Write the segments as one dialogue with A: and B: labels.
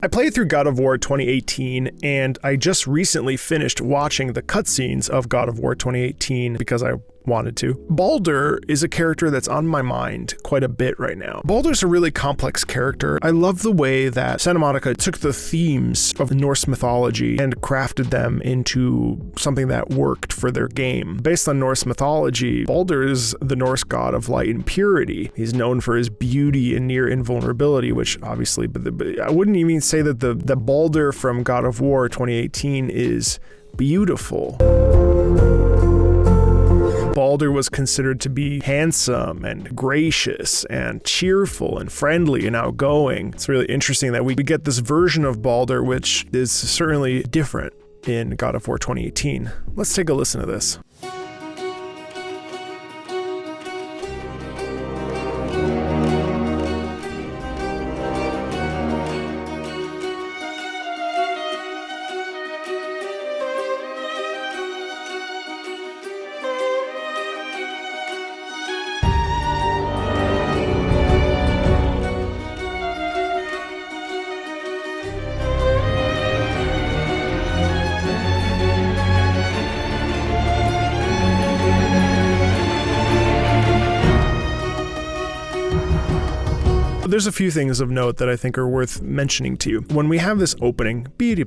A: I played through God of War 2018, and I just recently finished watching the cutscenes of God of War 2018 because I wanted to. Baldur is a character that's on my mind quite a bit right now. Baldur's a really complex character. I love the way that Santa Monica took the themes of Norse mythology and crafted them into something that worked for their game. Based on Norse mythology, Baldur is the Norse god of light and purity. He's known for his beauty and near invulnerability, which obviously, but I wouldn't even say that the Baldur from God of War 2018 is beautiful. Baldur was considered to be handsome and gracious and cheerful and friendly and outgoing. It's really interesting that we get this version of Baldur, which is certainly different in God of War 2018. Let's take a listen to this. There's a few things of note that I think are worth mentioning to you. When we have this opening, the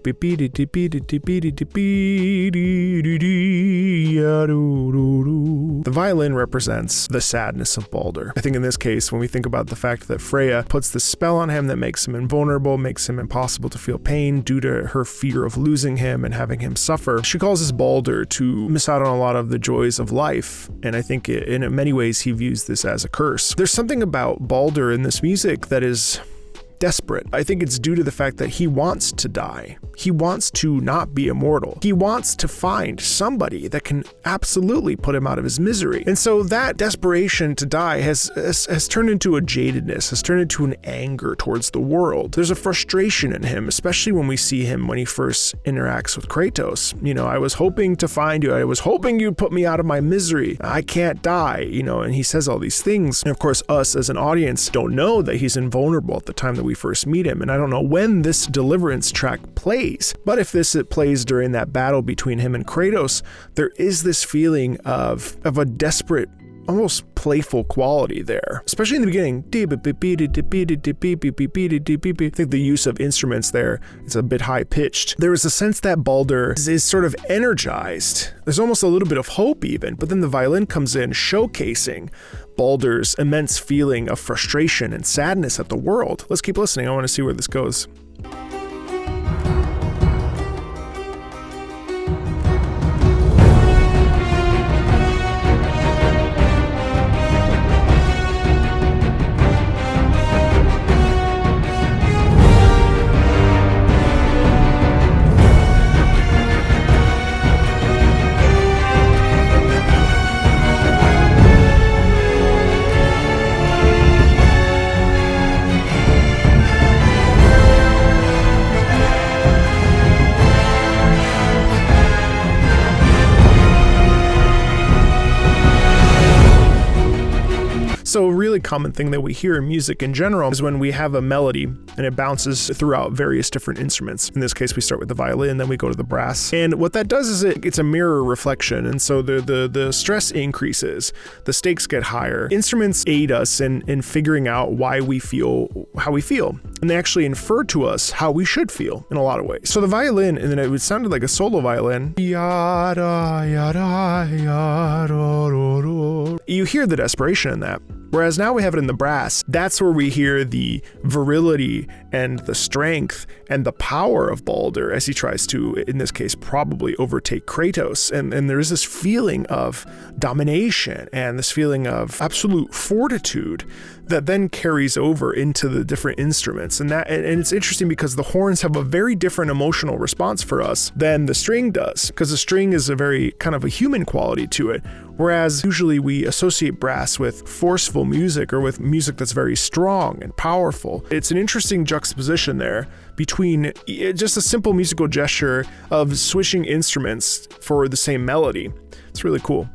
A: violin represents the sadness of Baldur. I think in this case, when we think about the fact that Freya puts this spell on him that makes him invulnerable, makes him impossible to feel pain due to her fear of losing him and having him suffer, she causes Baldur to miss out on a lot of the joys of life. And I think in many ways he views this as a curse. There's something about Baldur in this music that is desperate. I think it's due to the fact that he wants to die. He wants to not be immortal. He wants to find somebody that can absolutely put him out of his misery. And so that desperation to die has turned into a jadedness, has turned into an anger towards the world. There's a frustration in him, especially when we see him when he first interacts with Kratos. You know, I was hoping to find you. I was hoping you'd put me out of my misery. I can't die, you know, and he says all these things. And of course, us as an audience don't know that he's invulnerable at the time that we first meet him. And I don't know when this Deliverance track plays, but if it plays during that battle between him and Kratos, there is this feeling of a desperate, almost playful quality there, especially in the beginning. I think the use of instruments there is a bit high pitched. There is a sense that Baldur is sort of energized. There's almost a little bit of hope even, but then the violin comes in showcasing Baldur's immense feeling of frustration and sadness at the world. Let's keep listening. I want to see where this goes. So a really common thing that we hear in music in general is when we have a melody and it bounces throughout various different instruments. In this case, we start with the violin, then we go to the brass. And what that does is it's a mirror reflection. And so the stress increases, the stakes get higher. Instruments aid us in figuring out why we feel how we feel. And they actually infer to us how we should feel in a lot of ways. So the violin, and then it sounded like a solo violin. You hear the desperation in that. Whereas now we have it in the brass. That's where we hear the virility and the strength and the power of Baldur as he tries to, in this case, probably overtake Kratos. And there is this feeling of domination and this feeling of absolute fortitude that then carries over into the different instruments. And it's interesting because the horns have a very different emotional response for us than the string does, because the string is a very kind of a human quality to it. Whereas usually we associate brass with forceful music or with music that's very strong and powerful. It's an interesting juxtaposition there between just a simple musical gesture of switching instruments for the same melody. It's really cool.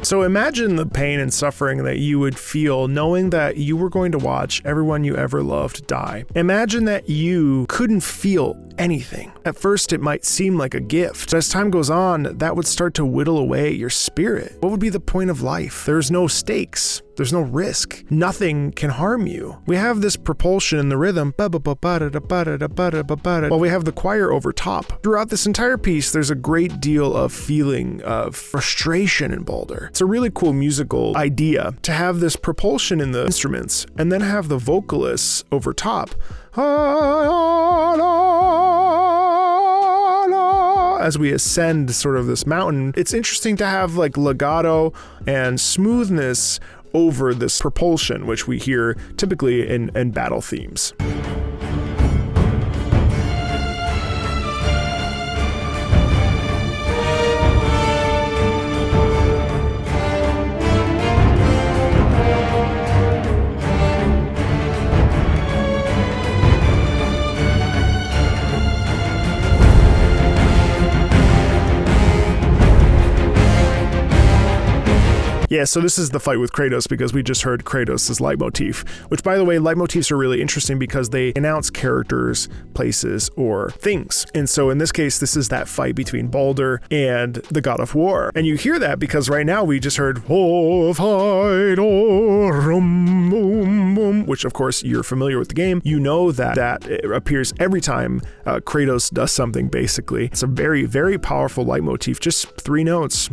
A: So imagine the pain and suffering that you would feel knowing that you were going to watch everyone you ever loved die. Imagine that you couldn't feel anything. At first, it might seem like a gift. As time goes on, that would start to whittle away your spirit. What would be the point of life? There's no stakes. There's no risk. Nothing can harm you. We have this propulsion in the rhythm, while we have the choir over top. Throughout this entire piece, there's a great deal of feeling of frustration in Baldur. It's a really cool musical idea to have this propulsion in the instruments and then have the vocalists over top. As we ascend sort of this mountain, it's interesting to have like legato and smoothness over this propulsion, which we hear typically in battle themes. Yeah, so this is the fight with Kratos because we just heard Kratos' leitmotif, which, by the way, leitmotifs are really interesting because they announce characters, places, or things. And so in this case, this is that fight between Baldur and the god of war. And you hear that because right now we just heard, which of course you're familiar with the game. You know that it appears every time Kratos does something, basically. It's a very, very powerful leitmotif, just 3 notes.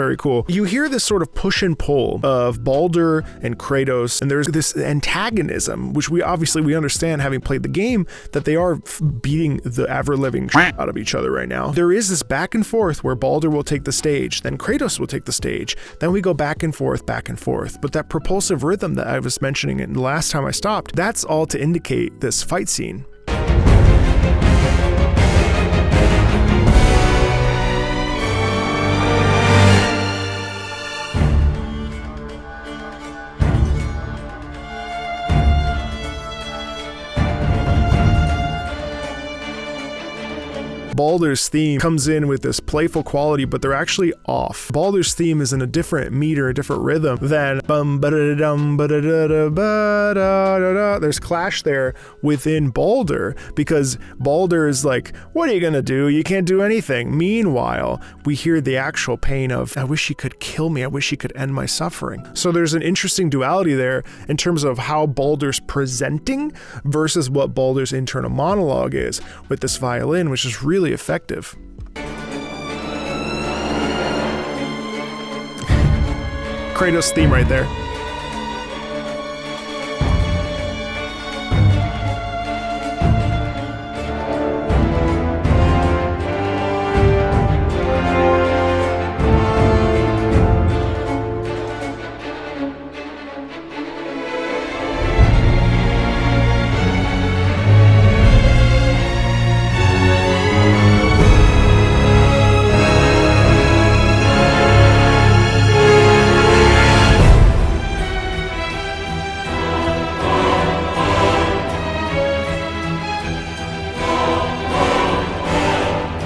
A: Very cool. You hear this sort of push and pull of Baldur and Kratos, and there's this antagonism, which we understand, having played the game, that they are beating the ever-living out of each other right now. There is this back and forth where Baldur will take the stage, then Kratos will take the stage, then we go back and forth. But that propulsive rhythm that I was mentioning in the last time I stopped, that's all to indicate this fight scene. Baldur's theme comes in with this playful quality, but they're actually off. Baldur's theme is in a different meter, a different rhythm than there's clash there within Baldur because Baldur is like, what are you gonna do? You can't do anything. Meanwhile, we hear the actual pain of, I wish he could kill me. I wish he could end my suffering. So there's an interesting duality there in terms of how Baldur's presenting versus what Baldur's internal monologue is with this violin, which is really effective. Kratos theme right there.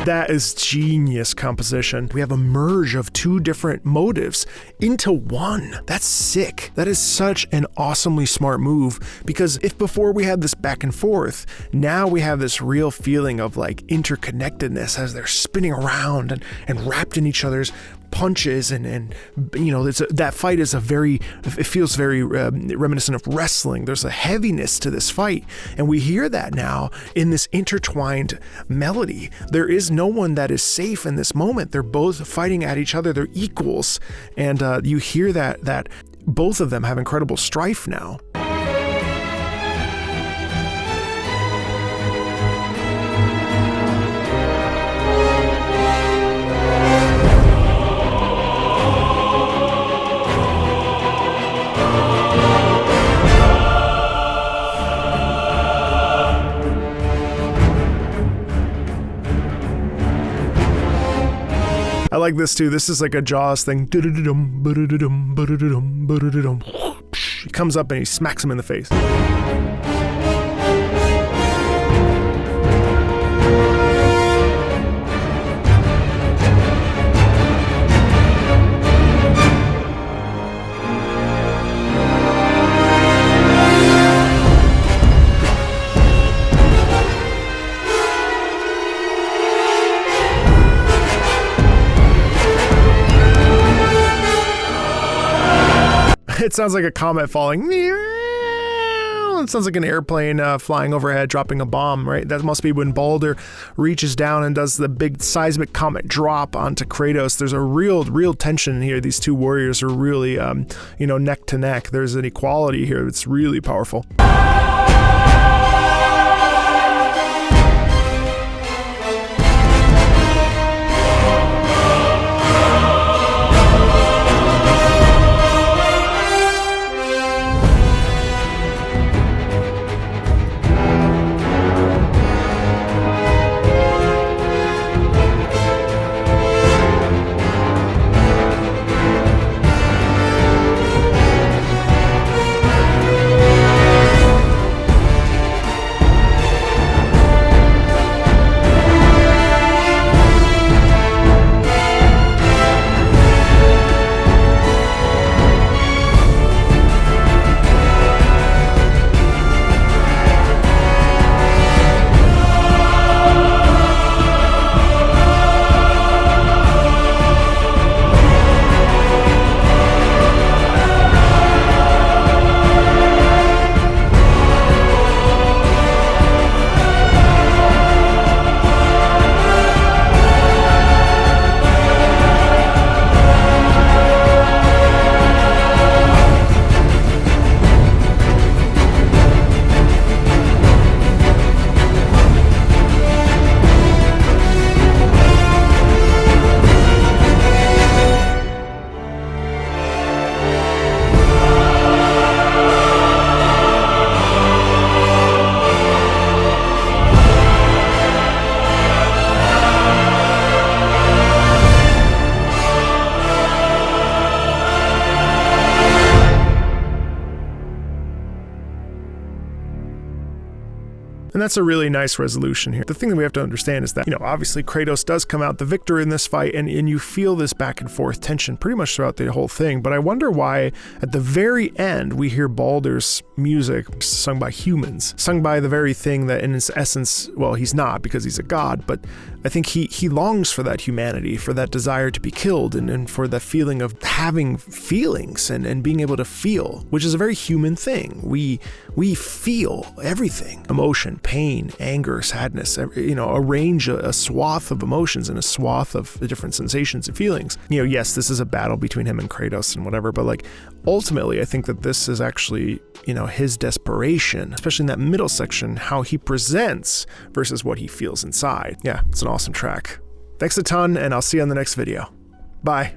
A: That is genius composition. We have a merge of 2 different motives into one. That's sick. That is such an awesomely smart move, because if before we had this back and forth, now we have this real feeling of like interconnectedness as they're spinning around and wrapped in each other's punches, and you know, that fight is it feels very reminiscent of wrestling. There's a heaviness to this fight, and we hear that now in this intertwined melody. There is no one that is safe in this moment. They're both fighting at each other. They're equals, and you hear that both of them have incredible strife now. I like this too. This is like a Jaws thing. He comes up and he smacks him in the face. It sounds like a comet falling. It sounds like an airplane flying overhead, dropping a bomb, right? That must be when Baldur reaches down and does the big seismic comet drop onto Kratos. There's a real tension here. These two warriors are really, neck to neck. There's an equality here that's really powerful. And that's a really nice resolution here. The thing that we have to understand is that, obviously Kratos does come out the victor in this fight, and you feel this back and forth tension pretty much throughout the whole thing. But I wonder why at the very end we hear Baldur's music sung by humans, sung by the very thing that in its essence, well, he's not because he's a god, but I think he longs for that humanity, for that desire to be killed, and for that feeling of having feelings and being able to feel, which is a very human thing. We feel everything: emotion, pain, anger, sadness, a range, a swath of emotions and a swath of different sensations and feelings. Yes, this is a battle between him and Kratos and whatever, but ultimately I think that this is actually, his desperation, especially in that middle section, how he presents versus what he feels inside. Yeah, it's an awesome track. Thanks a ton, and I'll see you on the next video. Bye.